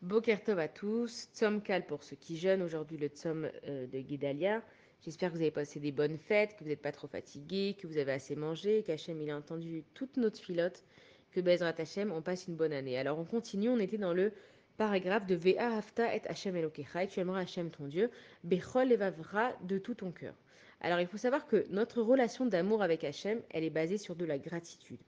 Boker Tov à tous, Tzom Kal pour ceux qui jeûnent, aujourd'hui le Tzom de Guédalia. J'espère que vous avez passé des bonnes fêtes, que vous n'êtes pas trop fatigués, que vous avez assez mangé, qu'Hachem il a entendu toutes nos filotes, que Bezrat Hachem on passe une bonne année. Alors on continue, on était dans le paragraphe de Ve'ahavta et Hachem Elokecha, et tu aimeras Hachem ton Dieu, Bechol Evavra de tout ton cœur. Alors il faut savoir que notre relation d'amour avec Hachem, elle est basée sur de la gratitude.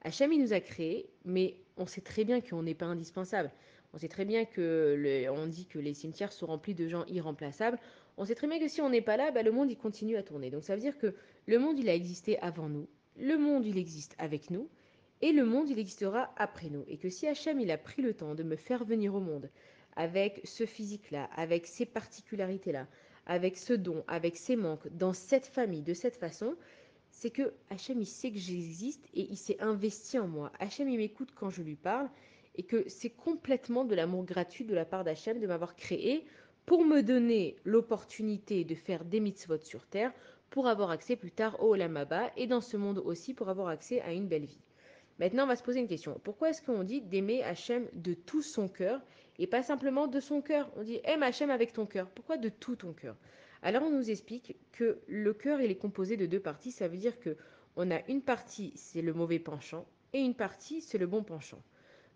Hachem, il nous a créés, mais on sait très bien qu'on n'est pas indispensable. On sait très bien on dit que les cimetières sont remplis de gens irremplaçables. On sait très bien que si on n'est pas là, le monde il continue à tourner. Donc ça veut dire que le monde il a existé avant nous, le monde il existe avec nous, et le monde il existera après nous. Et que si Hachem il a pris le temps de me faire venir au monde avec ce physique-là, avec ces particularités-là, avec ce don, avec ces manques, dans cette famille, de cette façon, c'est que Hachem, il sait que j'existe et il s'est investi en moi. Hachem, il m'écoute quand je lui parle et que c'est complètement de l'amour gratuit de la part d'Hachem de m'avoir créé pour me donner l'opportunité de faire des mitzvot sur terre pour avoir accès plus tard au Olam Haba et dans ce monde aussi pour avoir accès à une belle vie. Maintenant, on va se poser une question. Pourquoi est-ce qu'on dit d'aimer Hachem de tout son cœur et pas simplement de son cœur? On dit aime Hachem avec ton cœur. Pourquoi de tout ton cœur? Alors, on nous explique que le cœur, il est composé de deux parties. Ça veut dire que on a une partie, c'est le mauvais penchant, et une partie, c'est le bon penchant.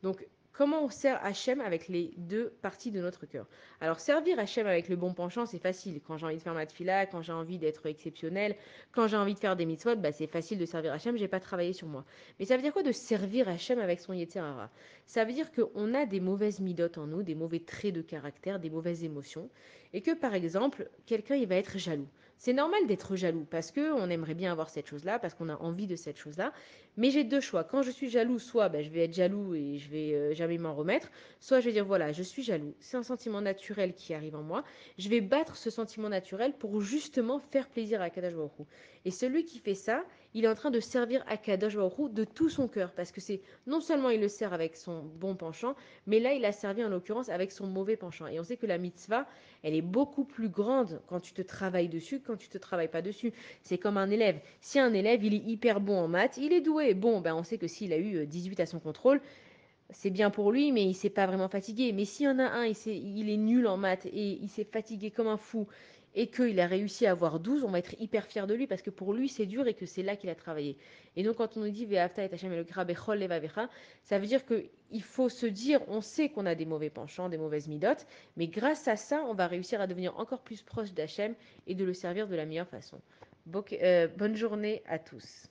Donc, comment on sert Hachem avec les deux parties de notre cœur? Alors, servir Hachem avec le bon penchant, c'est facile. Quand j'ai envie de faire ma tefila, quand j'ai envie d'être exceptionnel, quand j'ai envie de faire des mitzvot, c'est facile de servir Hachem, j'ai pas travaillé sur moi. Mais ça veut dire quoi de servir Hachem avec son Yetzer Hara? Ça veut dire qu'on a des mauvaises midotes en nous, des mauvais traits de caractère, des mauvaises émotions, et que par exemple, quelqu'un il va être jaloux. C'est normal d'être jaloux parce que on aimerait bien avoir cette chose-là, parce qu'on a envie de cette chose-là. Mais j'ai deux choix. Quand je suis jaloux, soit je vais être jaloux et je vais jamais m'en remettre, soit je vais dire voilà, je suis jaloux. C'est un sentiment naturel qui arrive en moi. Je vais battre ce sentiment naturel pour justement faire plaisir à Kadosh Baruch Hu. Et celui qui fait ça, il est en train de servir Akadosh Baruch Hu de tout son cœur, parce que c'est non seulement il le sert avec son bon penchant, mais là il a servi en l'occurrence avec son mauvais penchant. Et on sait que la mitzvah, elle est beaucoup plus grande quand tu te travailles dessus que quand tu te travailles pas dessus. C'est comme un élève. Si un élève il est hyper bon en maths, il est doué. Bon, on sait que s'il a eu 18 à son contrôle, c'est bien pour lui, mais il s'est pas vraiment fatigué. Mais s'il y en a un, il est nul en maths et il s'est fatigué comme un fou et qu'il a réussi à avoir 12, on va être hyper fier de lui parce que pour lui c'est dur et que c'est là qu'il a travaillé. Et donc quand on nous dit Ve'afta et Hashem elokra bechol levavecha, ça veut dire que il faut se dire, on sait qu'on a des mauvais penchants, des mauvaises midotes, mais grâce à ça, on va réussir à devenir encore plus proche d'Hachem et de le servir de la meilleure façon. Bonne journée à tous.